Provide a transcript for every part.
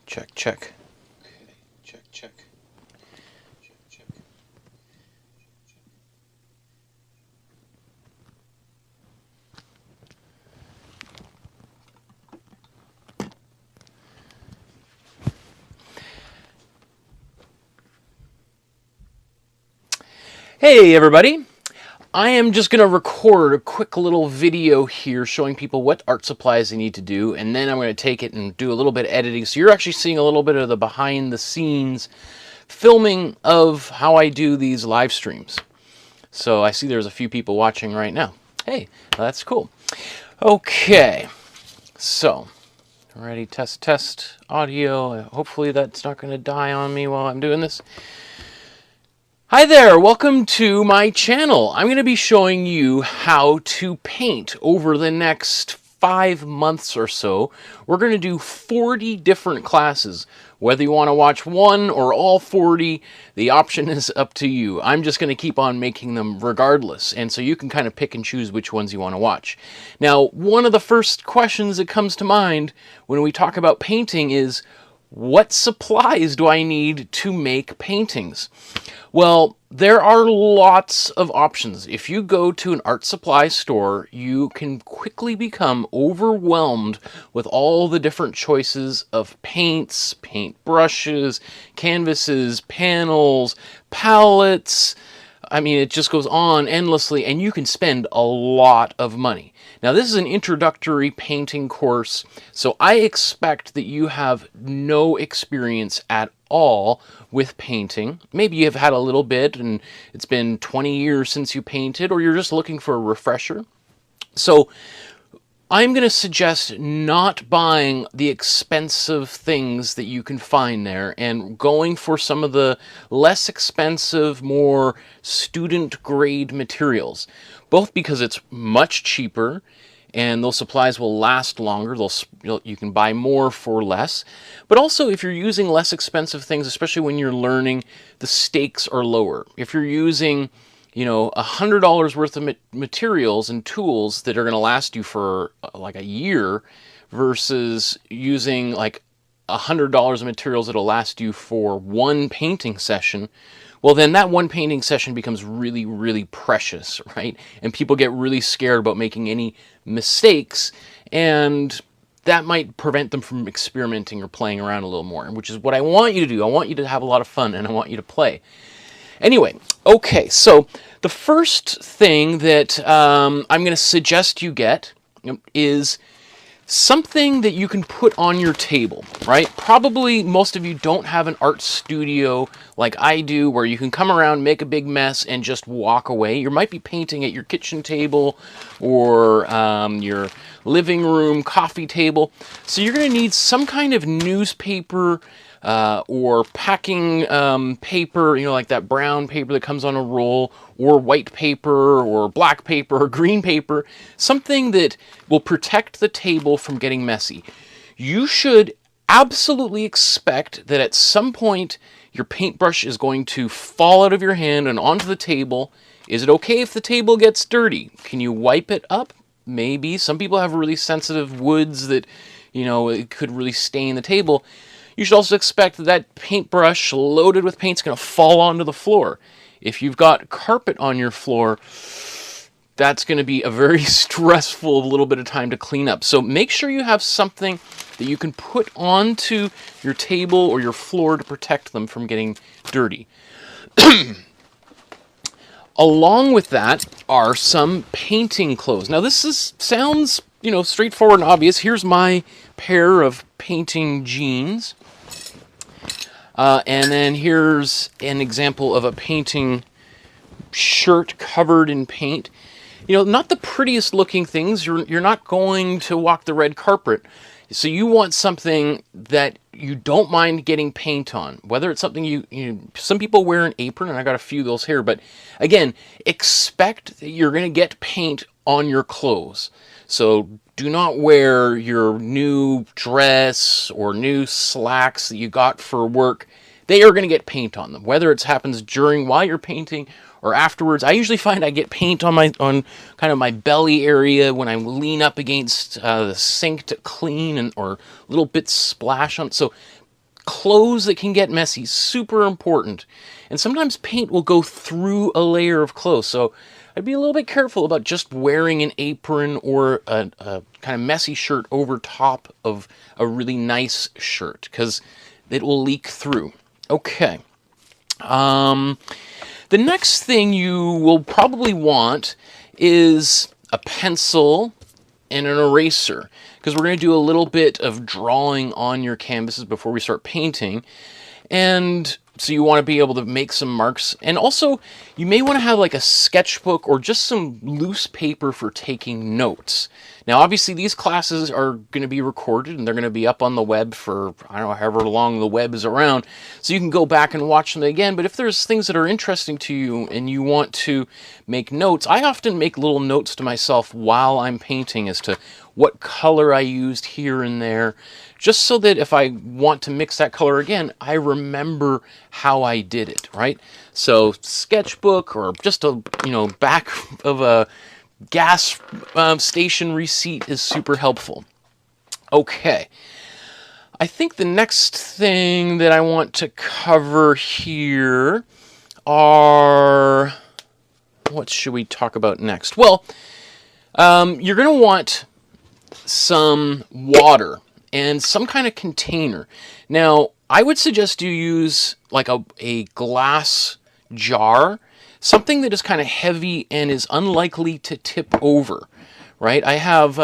Check, check. Okay, check, check. Check, check. Hey everybody! I am just going to record a quick little video here showing people what art supplies they need to do, and then I'm going to take it and do a little bit of editing. So you're actually seeing a little bit of the behind the scenes filming of how I do these live streams. So I see there's a few people watching right now. Hey, that's cool. Okay, so ready, test audio. Hopefully that's not going to die on me while I'm doing this. Hi there, welcome to my channel. I'm going to be showing you how to paint over the next 5 months or so. We're going to do 40 different classes. Whether you want to watch one or all 40, the option is up to you. I'm just going to keep on making them regardless, and so you can kind of pick and choose which ones you want to watch. Now, one of the first questions that comes to mind when we talk about painting is, what supplies do I need to make paintings? Well, there are lots of options. If you go to an art supply store, you can quickly become overwhelmed with all the different choices of paints, paint brushes, canvases, panels, palettes. I mean, it just goes on endlessly, and you can spend a lot of money. Now, this is an introductory painting course, so I expect that you have no experience at all with painting. Maybe you've had a little bit and it's been 20 years since you painted, or you're just looking for a refresher. So I'm going to suggest not buying the expensive things that you can find there and going for some of the less expensive, more student grade materials, both because it's much cheaper and those supplies will last longer. You can buy more for less. But also, if you're using less expensive things, especially when you're learning, the stakes are lower. If you're using, $100 worth of materials and tools that are going to last you for like a year versus using like $100 of materials that'll last you for one painting session, well, then that one painting session becomes really, really precious, right? And people get really scared about making any mistakes, and that might prevent them from experimenting or playing around a little more, which is what I want you to do. I want you to have a lot of fun, and I want you to play. Anyway, okay, so the first thing that I'm going to suggest you get is something that you can put on your table, right? Probably most of you don't have an art studio like I do where you can come around, make a big mess, and just walk away. You might be painting at your kitchen table or your living room coffee table. So you're going to need some kind of newspaper or packing paper, like that brown paper that comes on a roll, or white paper, or black paper, or green paper, something that will protect the table from getting messy. You should absolutely expect that at some point your paintbrush is going to fall out of your hand and onto the table. Is it okay if the table gets dirty? Can you wipe it up? Maybe. Some people have really sensitive woods that, it could really stain the table. You should also expect that paintbrush loaded with paint is going to fall onto the floor. If you've got carpet on your floor, that's going to be a very stressful little bit of time to clean up. So make sure you have something that you can put onto your table or your floor to protect them from getting dirty. Along with that are some painting clothes. Now this sounds, straightforward and obvious. Here's my pair of painting jeans. And then here's an example of a painting shirt covered in paint. Not the prettiest looking things. You're not going to walk the red carpet. So you want something that you don't mind getting paint on. Whether it's something some people wear an apron, and I got a few of those here, but again, expect that you're going to get paint on your clothes. So do not wear your new dress or new slacks that you got for work. They are going to get paint on them, whether it happens while you're painting or afterwards. I usually find I get paint on kind of my belly area when I lean up against the sink to clean, or little bits splash on. So Clothes that can get messy, super important. And sometimes paint will go through a layer of clothes. So I'd be a little bit careful about just wearing an apron or a kind of messy shirt over top of a really nice shirt, because it will leak through. Okay. The next thing you will probably want is a pencil and an eraser, because we're going to do a little bit of drawing on your canvases before we start painting. And so you want to be able to make some marks. And also, you may want to have like a sketchbook or just some loose paper for taking notes. Now, obviously, these classes are going to be recorded and they're going to be up on the web for, I don't know, however long the web is around. So you can go back and watch them again. But if there's things that are interesting to you and you want to make notes, I often make little notes to myself while I'm painting as to what color I used here and there, just so that if I want to mix that color again, I remember how I did it, right? So sketchbook or just a, back of a gas station receipt is super helpful. Okay. I think the next thing that I want to cover here are, what should we talk about next? Well, you're going to want some water and some kind of container. Now, I would suggest you use like a glass jar, something that is kind of heavy and is unlikely to tip over, right? I have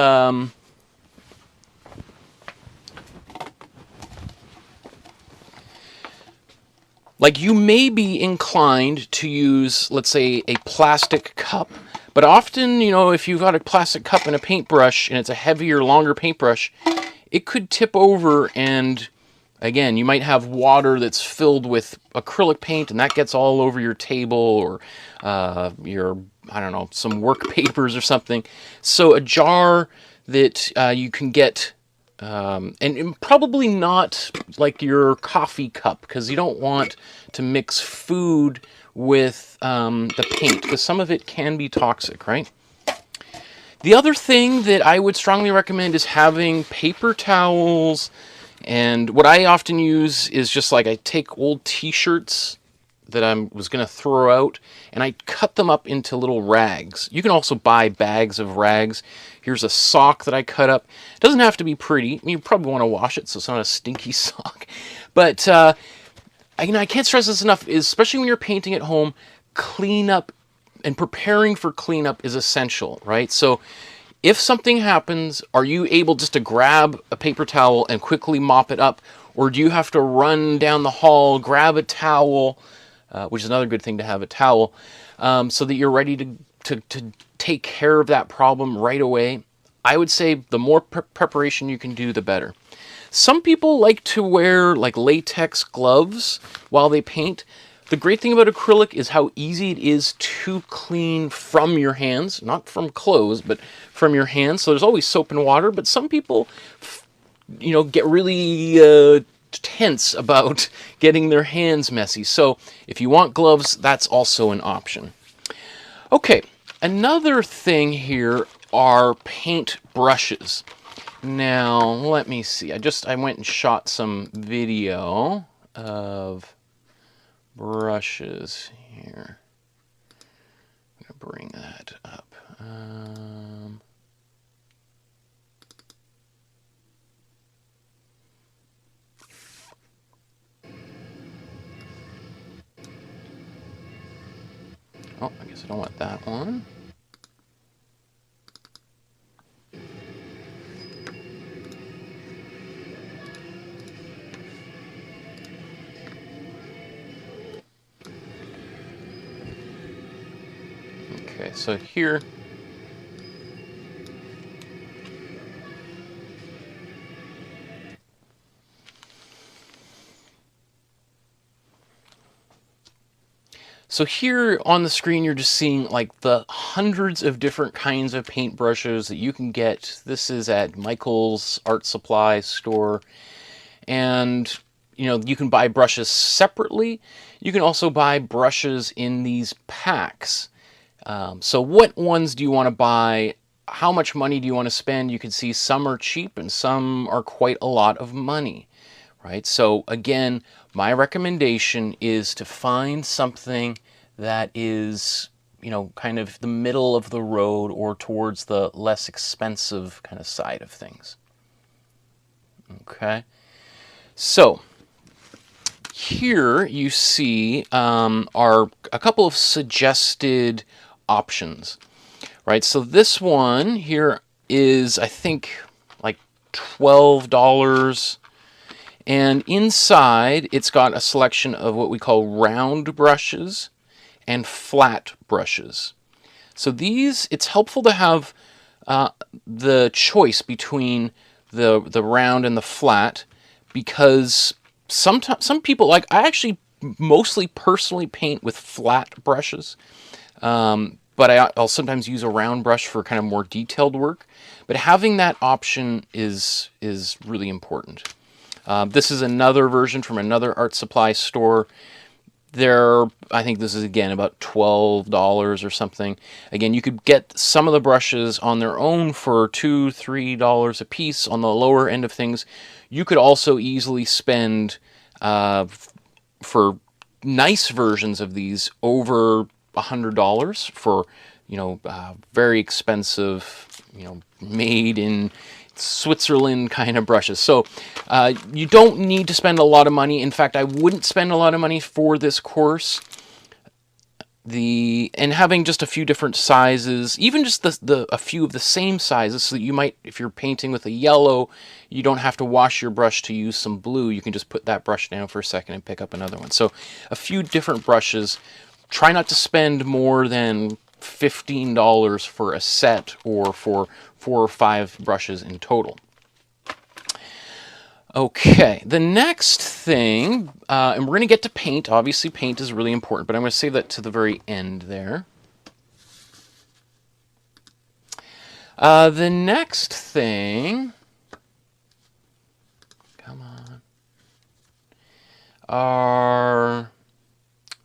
like, you may be inclined to use, let's say, a plastic cup. But often, if you've got a plastic cup and a paintbrush and it's a heavier, longer paintbrush, it could tip over, and again, you might have water that's filled with acrylic paint and that gets all over your table or your, I don't know, some work papers or something. So a jar that you can get, and probably not like your coffee cup, because you don't want to mix food with the paint, because some of it can be toxic, right? The other thing that I would strongly recommend is having paper towels. And what I often use is just like, I take old t-shirts that I was going to throw out and I cut them up into little rags. You can also buy bags of rags. Here's a sock that I cut up. It doesn't have to be pretty. You probably want to wash it so it's not a stinky sock. But I can't stress this enough, especially when you're painting at home, cleanup and preparing for cleanup is essential, right? So if something happens, are you able just to grab a paper towel and quickly mop it up? Or do you have to run down the hall, grab a towel, which is another good thing to have, a towel, so that you're ready to take care of that problem right away? I would say the more preparation you can do, the better. Some people like to wear like latex gloves while they paint. The great thing about acrylic is how easy it is to clean from your hands, not from clothes, but from your hands. So there's always soap and water, but some people, get really tense about getting their hands messy. So if you want gloves, that's also an option. Okay, another thing here are paint brushes. Now, let me see. I went and shot some video of brushes here. I'm going to bring that up. Oh, I guess I don't want that one. Okay, so here, on the screen, you're just seeing like the hundreds of different kinds of paintbrushes that you can get. This is at Michael's art supply store. And, you can buy brushes separately. You can also buy brushes in these packs. So what ones do you want to buy? How much money do you want to spend? You can see some are cheap and some are quite a lot of money, right? So again, my recommendation is to find something that is, you know, kind of the middle of the road or towards the less expensive kind of side of things. Okay, so here you see are a couple of suggested options, right? So this one here is, I think, like $12. And inside, it's got a selection of what we call round brushes and flat brushes. So these, it's helpful to have the choice between the round and the flat, because some people, like I actually mostly personally paint with flat brushes, but I'll sometimes use a round brush for kind of more detailed work. But having that option is really important. This is another version from another art supply store. I think this is again about $12 or something. Again, you could get some of the brushes on their own for $2, $3 a piece on the lower end of things. You could also easily spend for nice versions of these over $100 for, you know, very expensive, you know, made in Switzerland kind of brushes. So you don't need to spend a lot of money. In fact, I wouldn't spend a lot of money for this course. And having just a few different sizes, even just a few of the same sizes, so that you might, if you're painting with a yellow, you don't have to wash your brush to use some blue. You can just put that brush down for a second and pick up another one. So a few different brushes. Try not to spend more than $15 for a set, or for 4 or 5 brushes in total. Okay, the next thing, and we're going to get to paint. Obviously, paint is really important, but I'm going to save that to the very end there. The next thing, come on,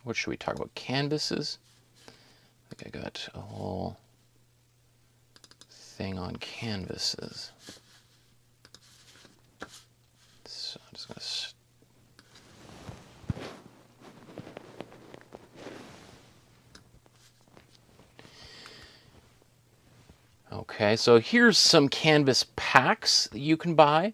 what should we talk about? Canvases? I think I got a whole thing on canvases. So I'm just going to... Okay, so here's some canvas packs that you can buy,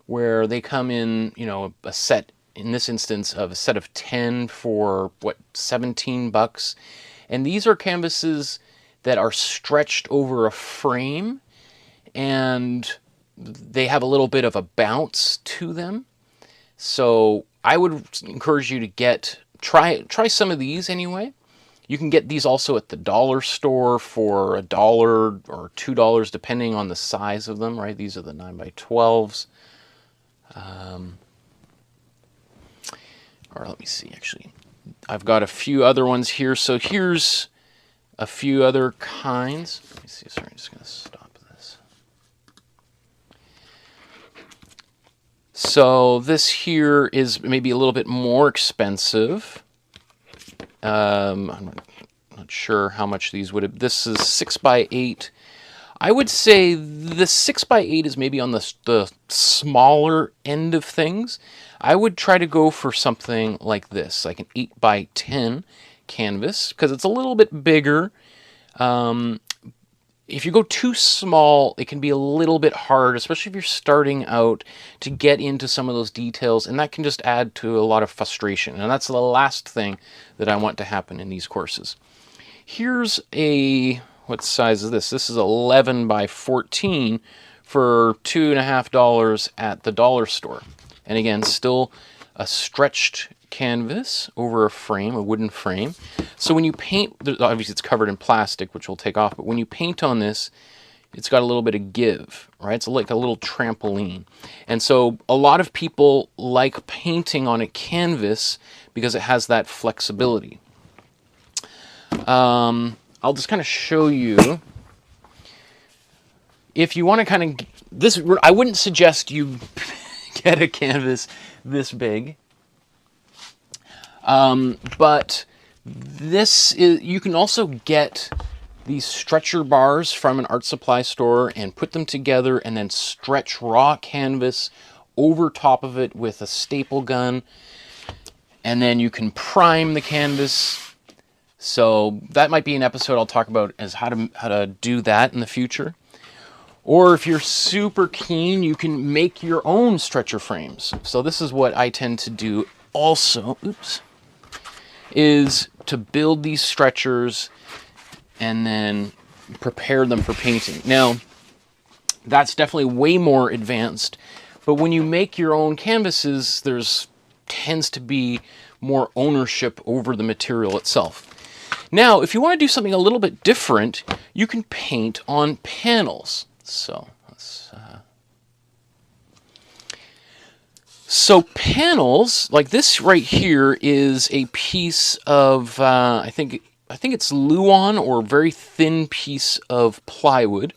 where they come in, you know, a set, in this instance, of a set of 10 for, what, $17? And these are canvases that are stretched over a frame, and they have a little bit of a bounce to them. So I would encourage you to try some of these anyway. You can get these also at the dollar store for $1 or $2, depending on the size of them, right? These are the 9x12s. Or let me see, actually. I've got a few other ones here. So here's a few other kinds. Let me see, sorry, I'm just going to stop this. So this here is maybe a little bit more expensive. I'm not sure how much these would have. This is 6x8. I would say the 6x8 is maybe on the smaller end of things. I would try to go for something like this, like an 8x10 canvas, because it's a little bit bigger. If you go too small, it can be a little bit hard, especially if you're starting out, to get into some of those details, and that can just add to a lot of frustration. And that's the last thing that I want to happen in these courses. Here's what size is this? This is 11x14 for $2.50 at the dollar store. And again, still a stretched canvas over a frame, a wooden frame. So when you paint, obviously it's covered in plastic, which we'll take off, but when you paint on this, it's got a little bit of give, right? It's like a little trampoline. And so a lot of people like painting on a canvas because it has that flexibility. I'll just kind of show you. If you want to kind of, I wouldn't suggest you get a canvas this big. But this is, you can also get these stretcher bars from an art supply store and put them together and then stretch raw canvas over top of it with a staple gun, and then you can prime the canvas. So that might be an episode I'll talk about, as how to do that in the future. Or if you're super keen, you can make your own stretcher frames. So this is what I tend to do also, is to build these stretchers and then prepare them for painting. Now, that's definitely way more advanced, but when you make your own canvases, tends to be more ownership over the material itself. Now, if you want to do something a little bit different, you can paint on panels. So panels like this right here is a piece of I think it's Luan, or a very thin piece of plywood,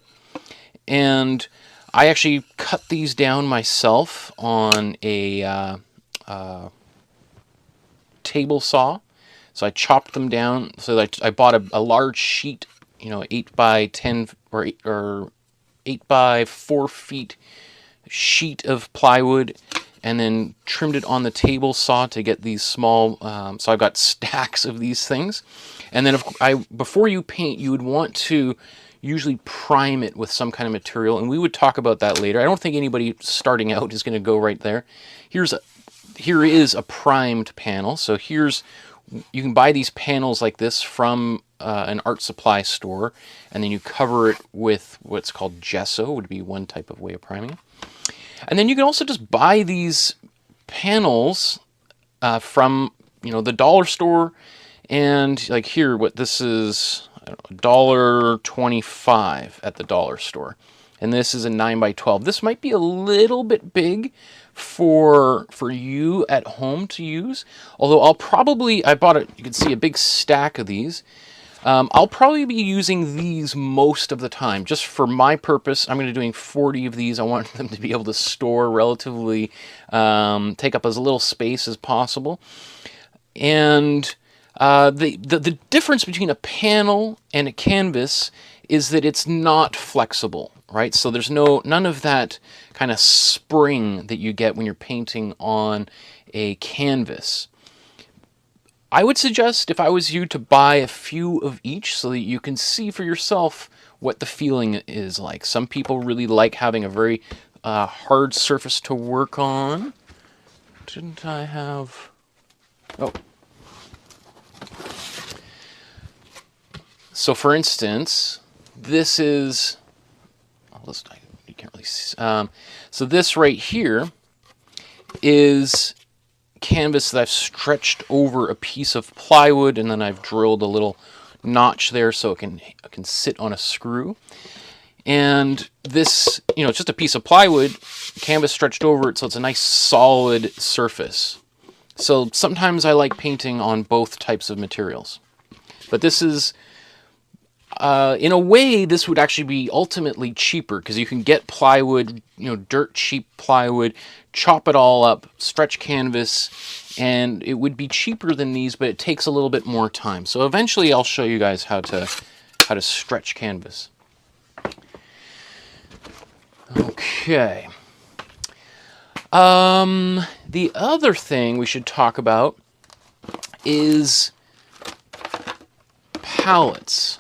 and I actually cut these down myself on a table saw. So I chopped them down. So that I bought a large sheet, 8 by 10 or 8 by 4 feet sheet of plywood, and then trimmed it on the table saw to get these small. So I've got stacks of these things, and then before you paint, you would want to usually prime it with some kind of material, and we would talk about that later. I don't think anybody starting out is going to go right there. Here is a primed panel. So you can buy these panels like this from an art supply store, and then you cover it with what's called gesso, would be one type of way of priming it. And then you can also just buy these panels from the dollar store, and like here, what this is, I don't know, $1.25 at the dollar store, and this is a 9 by 12. This might be a little bit big for you at home to use, although I bought it, you can see a big stack of these. I'll probably be using these most of the time. Just for my purpose, I'm going to be doing 40 of these. I want them to be able to store relatively, take up as little space as possible. And the difference between a panel and a canvas is that it's not flexible, right? So there's none of that kind of spring that you get when you're painting on a canvas. I would suggest, if I was you, to buy a few of each so that you can see for yourself what the feeling is like. Some people really like having a very hard surface to work on. Didn't I have... Oh. So for instance, this is... you can't really see. So this right here is canvas that I've stretched over a piece of plywood, and then I've drilled a little notch there so it can sit on a screw. And this, it's just a piece of plywood, canvas stretched over it, so it's a nice solid surface. So sometimes I like painting on both types of materials. But this is, in a way, this would actually be ultimately cheaper, because you can get plywood, dirt cheap plywood, chop it all up, stretch canvas, and it would be cheaper than these, but it takes a little bit more time. So eventually I'll show you guys how to stretch canvas. Okay. The other thing we should talk about is pallets.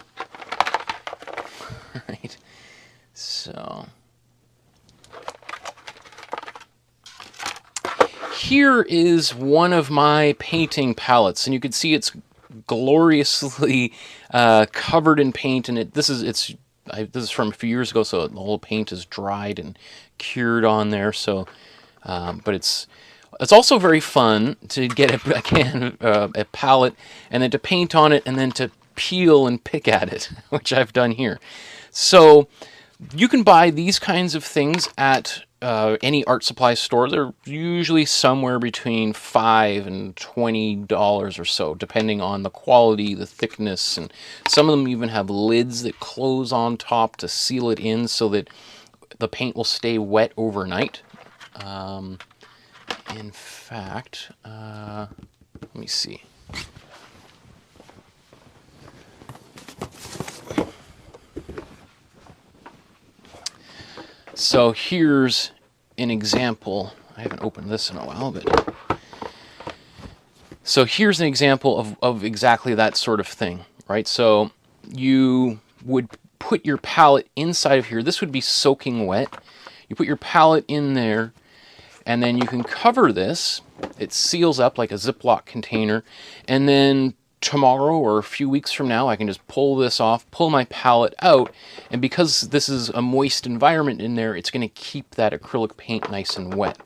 Right. So here is one of my painting palettes, and you can see it's gloriously covered in paint, and this is from a few years ago, so the whole paint is dried and cured on there. So, but it's also very fun to get a palette and then to paint on it and then to peel and pick at it, which I've done here. So you can buy these kinds of things at any art supply store. They're usually somewhere between $5 and $20 or so, depending on the quality, the thickness, and some of them even have lids that close on top to seal it in so that the paint will stay wet overnight. In fact, let me see. So here's an example I haven't opened this in a while, but so here's an example of exactly that sort of thing, right? So you would put your palette inside of here. This would be soaking wet. You put your palette in there, and then you can cover this. It seals up like a Ziploc container, and then tomorrow or a few weeks from now, I can just pull this off, pull my palette out, and because this is a moist environment in there, it's going to keep that acrylic paint nice and wet.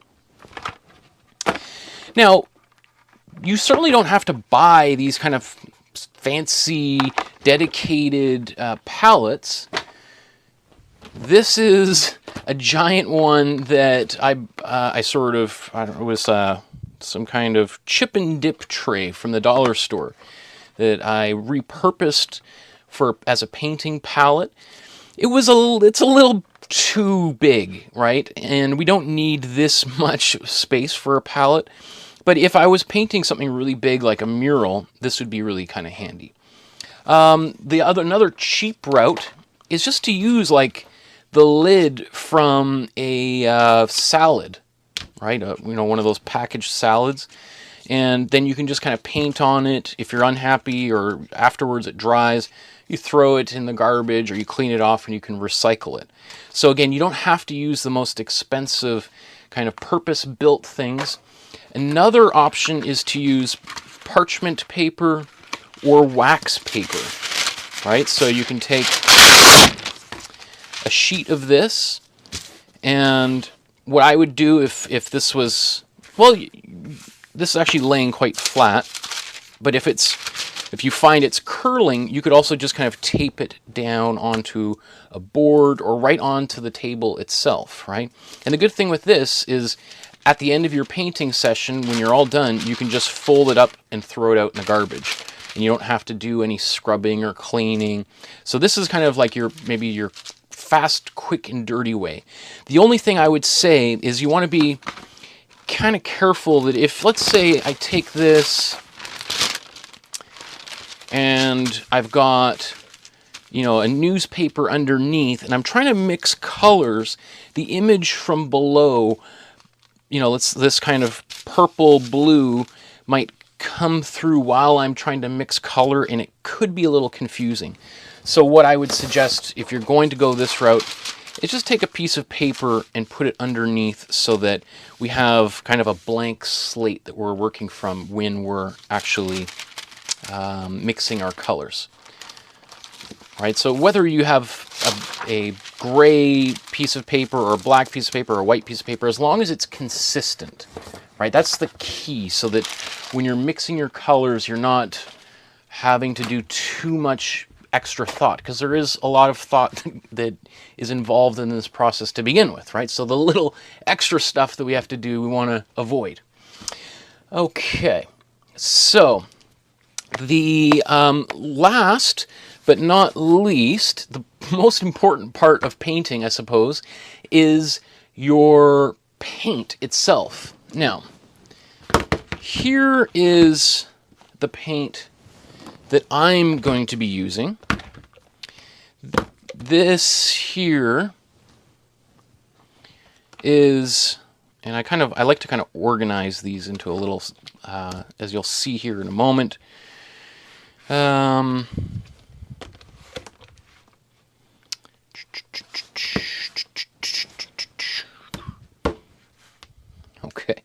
Now, you certainly don't have to buy these kind of fancy, dedicated palettes. This is a giant one that I sort of, I don't know, it was some kind of chip and dip tray from the dollar store that I repurposed as a painting palette. It's a little too big, right? And we don't need this much space for a palette. But if I was painting something really big like a mural, this would be really kind of handy. Another cheap route is just to use like the lid from a salad, right? One of those packaged salads. And then you can just kind of paint on it. If you're unhappy or afterwards it dries, you throw it in the garbage or you clean it off and you can recycle it. So again, you don't have to use the most expensive kind of purpose-built things. Another option is to use parchment paper or wax paper, right? So you can take a sheet of this, and what I would do if this was, well, this is actually laying quite flat, but if you find it's curling, you could also just kind of tape it down onto a board or right onto the table itself, right? And the good thing with this is at the end of your painting session, when you're all done, you can just fold it up and throw it out in the garbage. And you don't have to do any scrubbing or cleaning. So this is kind of like maybe your fast, quick, and dirty way. The only thing I would say is you want to be kind of careful that if, let's say, I take this and I've got, a newspaper underneath, and I'm trying to mix colors, the image from below, this kind of purple blue might come through while I'm trying to mix color, and it could be a little confusing. So what I would suggest, if you're going to go this route, is just take a piece of paper and put it underneath so that we have kind of a blank slate that we're working from when we're actually mixing our colors. Right, so whether you have a gray piece of paper or a black piece of paper or a white piece of paper, as long as it's consistent, right? That's the key, so that when you're mixing your colors, you're not having to do too much extra thought, because there is a lot of thought that is involved in this process to begin with, right? So the little extra stuff that we have to do, we want to avoid. Okay, so the last but not least, the most important part of painting, I suppose, is your paint itself. Now, here is the paint that I'm going to be using. This here is, and I like to kind of organize these into a little, as you'll see here in a moment. Okay,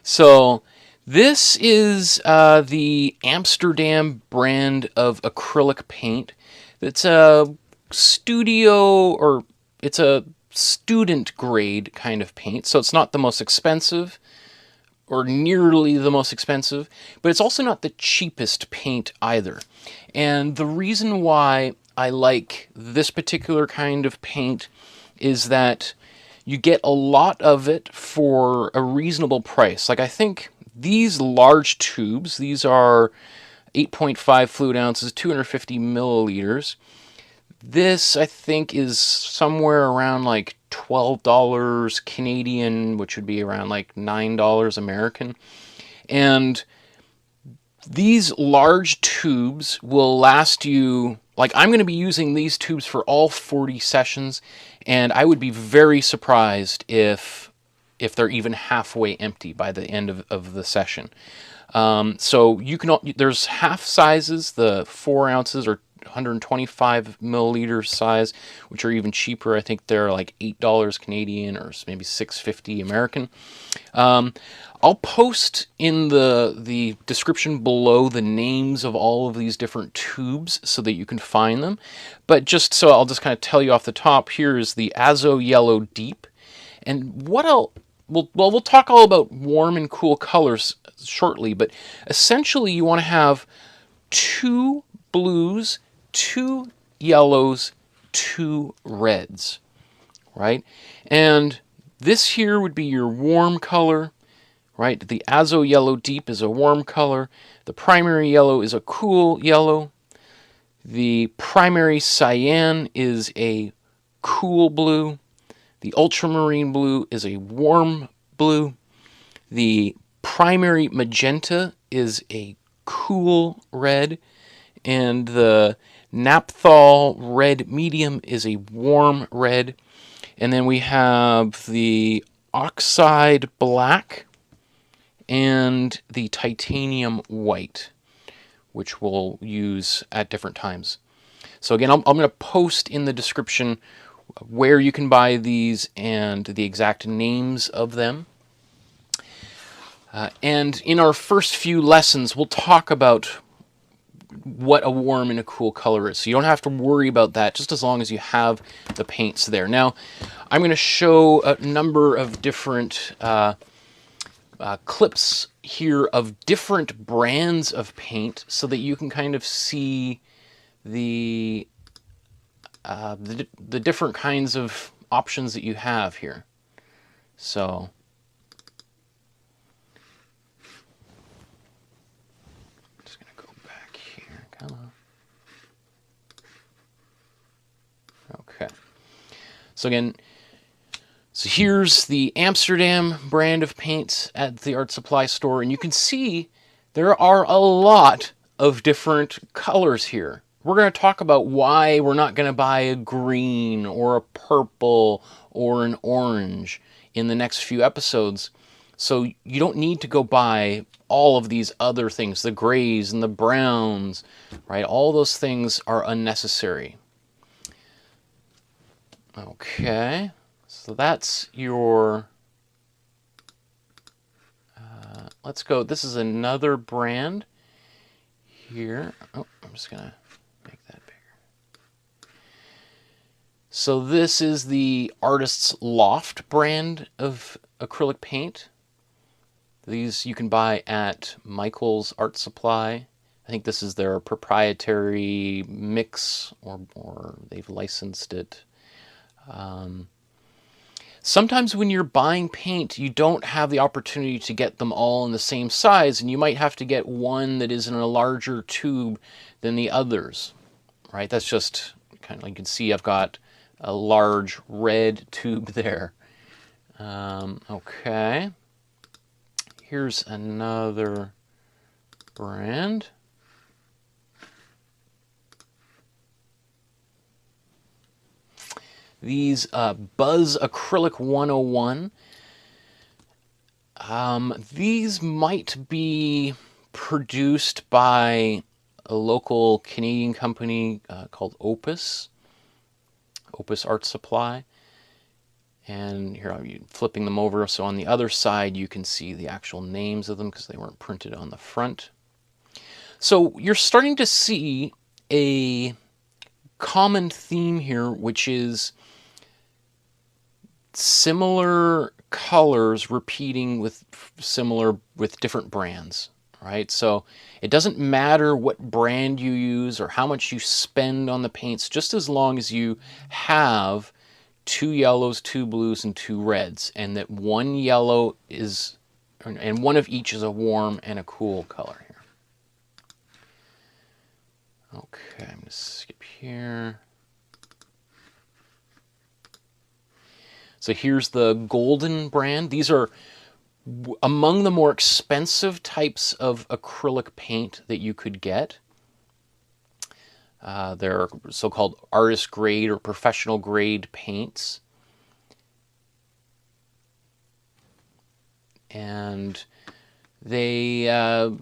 so this is the Amsterdam brand of acrylic paint. It's a studio, or it's a student grade kind of paint, so it's not the most expensive or nearly the most expensive, but it's also not the cheapest paint either. And the reason why I like this particular kind of paint is that you get a lot of it for a reasonable price. Like, I think these large tubes, these are 8.5 fluid ounces, 250 milliliters. This, I think, is somewhere around like $12 Canadian, which would be around like $9 American. And these large tubes will last you, like, I'm going to be using these tubes for all 40 sessions, and I would be very surprised if if they're even halfway empty by the end of the session. So you can, there's half sizes, the 4 ounces or 125 milliliter size, which are even cheaper. I think they're like $8 Canadian or maybe $6.50 American. I'll post in the description below the names of all of these different tubes so that you can find them. But just so I'll just kind of tell you off the top, here is the Azo Yellow Deep. And what we'll talk all about warm and cool colors shortly, but essentially you want to have 2 blues, 2 yellows, 2 reds, right? And this here would be your warm color, right? The Azo Yellow Deep is a warm color. The primary yellow is a cool yellow. The primary cyan is a cool blue. The Ultramarine Blue is a warm blue. The primary magenta is a cool red. And the Naphthol Red Medium is a warm red. And then we have the Oxide Black and the Titanium White, which we'll use at different times. So again, I'm going to post in the description where you can buy these and the exact names of them. And in our first few lessons, we'll talk about what a warm and a cool color is. So you don't have to worry about that, just as long as you have the paints there. Now, I'm going to show a number of different clips here of different brands of paint so that you can kind of see the different kinds of options that you have here. So I'm just going to go back here. Come on. Okay. So again, so here's the Amsterdam brand of paints at the art supply store, and you can see there are a lot of different colors here. We're going to talk about why we're not going to buy a green or a purple or an orange in the next few episodes. So you don't need to go buy all of these other things, the grays and the browns, right? All those things are unnecessary. Okay, so that's your, let's go, this is another brand here. Oh, I'm just going to make that bigger. So this is the Artist's Loft brand of acrylic paint. These you can buy at Michael's Art Supply. I think this is their proprietary mix, or they've licensed it. Sometimes when you're buying paint, you don't have the opportunity to get them all in the same size, and you might have to get one that is in a larger tube than the others, right? That's just kind of, you can see I've got a large red tube there. Okay. Here's another brand. These Buzz Acrylic 101. These might be produced by a local Canadian company called Opus Art Supply. And here I'm flipping them over, so on the other side you can see the actual names of them because they weren't printed on the front. So you're starting to see a common theme here, which is similar colors repeating with different brands, right? So it doesn't matter what brand you use or how much you spend on the paints, just as long as you have 2 yellows, 2 blues, and 2 reds, and that one yellow is, and one of each is a warm and a cool color here. Okay, I'm going to skip here. So here's the Golden brand. These are among the more expensive types of acrylic paint that you could get. They're so-called artist grade or professional grade paints. and they have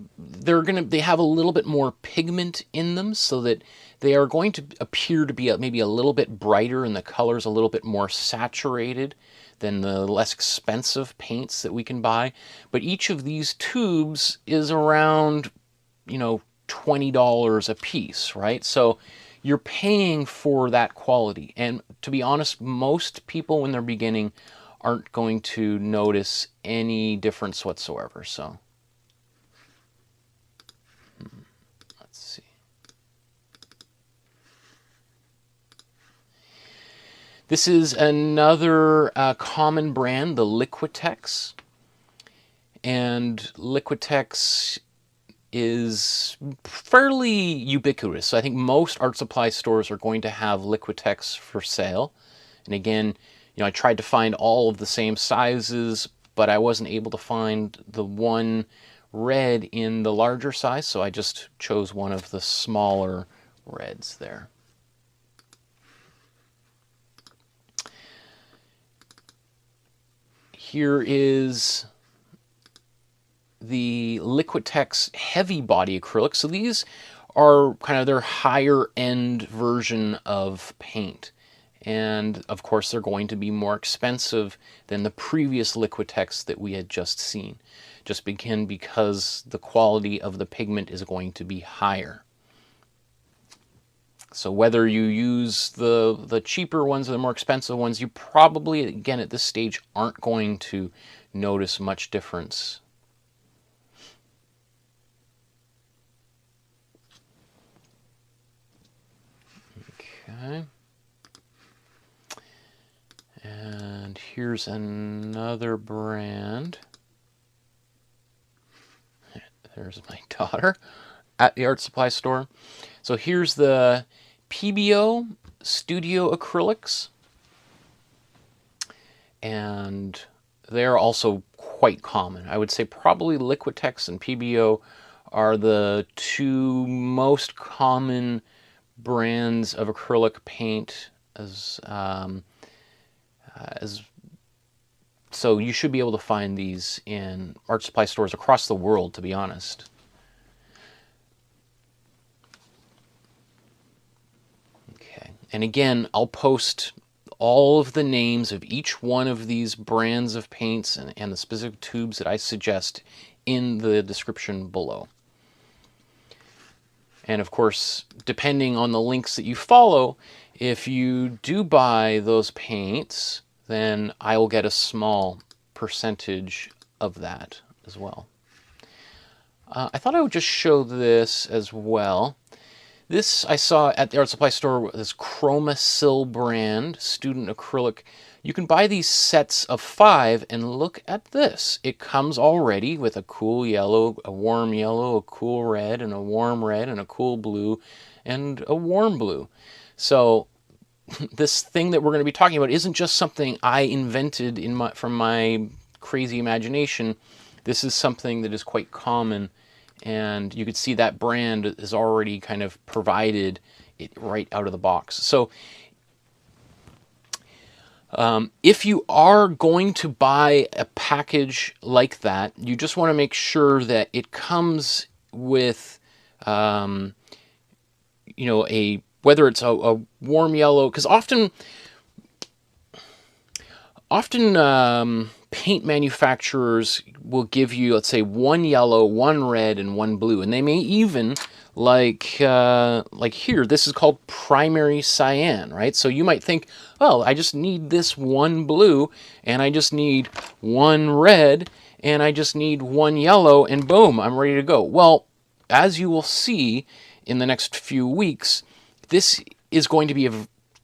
a little bit more pigment in them, so that they are going to appear to be maybe a little bit brighter, and the color's a little bit more saturated than the less expensive paints that we can buy. But each of these tubes is around, $20 a piece, right? So you're paying for that quality. And to be honest, most people when they're beginning aren't going to notice any difference whatsoever. So let's see. This is another common brand, the Liquitex. And Liquitex is fairly ubiquitous. So I think most art supply stores are going to have Liquitex for sale. And again, I tried to find all of the same sizes, but I wasn't able to find the one red in the larger size, so I just chose one of the smaller reds there. Here is the Liquitex heavy body acrylic. So these are kind of their higher end version of paint. And of course they're going to be more expensive than the previous Liquitex that we had just seen. Just because the quality of the pigment is going to be higher. So whether you use the cheaper ones or the more expensive ones, you probably, again, at this stage, aren't going to notice much difference. Okay. And here's another brand. There's my daughter at the art supply store. So here's the PBO Studio Acrylics. And they're also quite common. I would say probably Liquitex and PBO are the two most common brands of acrylic paint so you should be able to find these in art supply stores across the world, to be honest. Okay, and again, I'll post all of the names of each one of these brands of paints and the specific tubes that I suggest in the description below. And of course, depending on the links that you follow, if you do buy those paints, then I will get a small percentage of that as well. I thought I would just show this as well. This I saw at the art supply store, this CHROMACRYL brand, student acrylic. You can buy these sets of 5, and look at this. It comes already with a cool yellow, a warm yellow, a cool red, and a warm red, and a cool blue, and a warm blue. So this thing that we're going to be talking about isn't just something I invented from my crazy imagination. This is something that is quite common, and you could see that brand is already kind of provided it right out of the box. So if you are going to buy a package like that, you just want to make sure that it comes with, whether it's a warm yellow, because often paint manufacturers will give you, let's say, 1 yellow, 1 red, and 1 blue, and they may even, like here, this is called primary cyan, right? So you might think, well, I just need this 1 blue, and I just need 1 red, and I just need 1 yellow, and boom, I'm ready to go. Well, as you will see in the next few weeks, this is going to be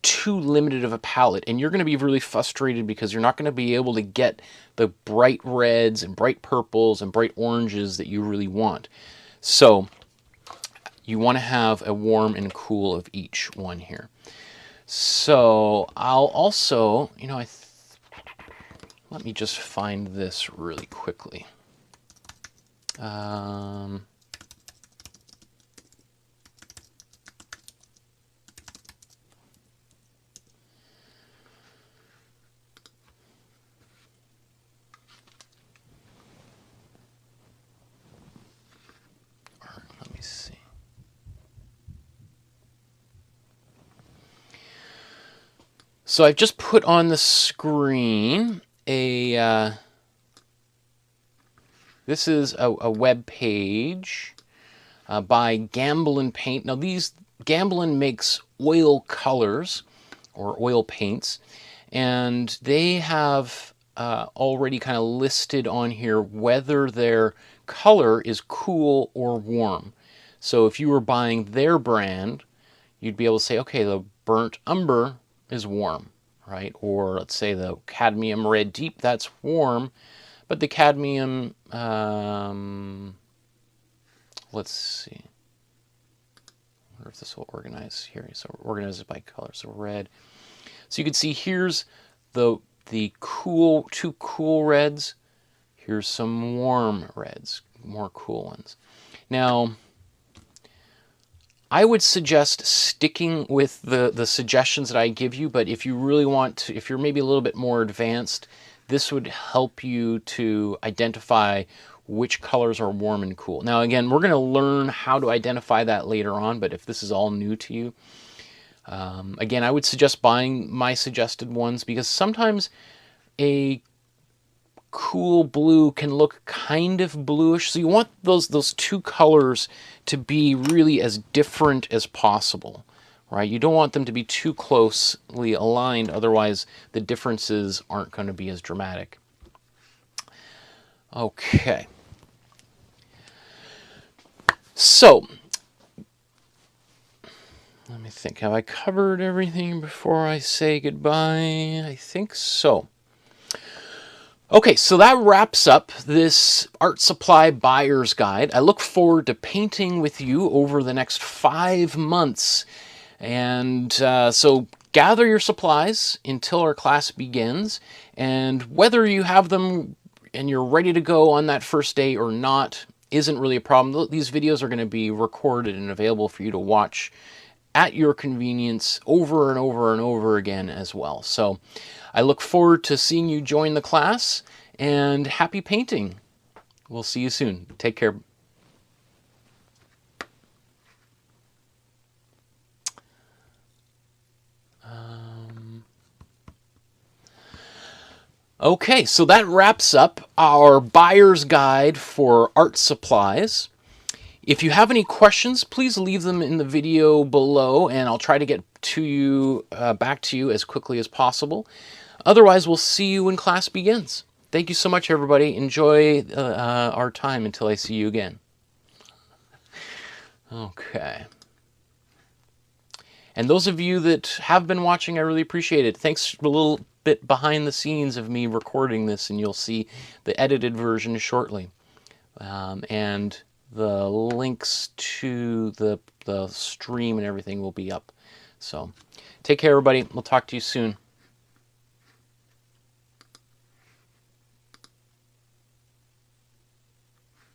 too limited of a palette, and you're going to be really frustrated because you're not going to be able to get the bright reds and bright purples and bright oranges that you really want. So you want to have a warm and cool of each one here. So I'll also, let me just find this really quickly. see. So I've just put on the screen this is a web page by Gamblin Paint. Now Gamblin makes oil colors or oil paints, and they have already kind of listed on here whether their color is cool or warm. So if you were buying their brand, you'd be able to say, okay, the burnt umber is warm, right? Or let's say the cadmium red deep, that's warm, but the cadmium, let's see. I wonder if this will organize here. So organize it by color. So red. So you can see here's the cool, two cool reds. Here's some warm reds, more cool ones. Now, I would suggest sticking with the suggestions that I give you, but if you really want to, if you're maybe a little bit more advanced, this would help you to identify which colors are warm and cool. Now again, we're going to learn how to identify that later on, but if this is all new to you, again, I would suggest buying my suggested ones, because sometimes a cool blue can look kind of bluish, so you want those two colors to be really as different as possible, right? You don't want them to be too closely aligned, otherwise the differences aren't going to be as dramatic. Okay. So, let me think. Have I covered everything before I say goodbye? I think so. Okay, so that wraps up this art supply buyer's guide. I look forward to painting with you over the next 5 months. And so gather your supplies until our class begins. And whether you have them and you're ready to go on that first day or not isn't really a problem. These videos are going to be recorded and available for you to watch at your convenience over and over and over again as well. So I look forward to seeing you join the class, and happy painting. We'll see you soon. Take care. Okay, so that wraps up our buyer's guide for art supplies. If you have any questions, please leave them in the video below, and I'll try to get to you back to you as quickly as possible. Otherwise, we'll see you when class begins. Thank you so much, everybody. Enjoy our time until I see you again. Okay. And those of you that have been watching, I really appreciate it. Thanks for a little bit behind the scenes of me recording this, and you'll see the edited version shortly. And the links to the stream and everything will be up. So take care, everybody. We'll talk to you soon.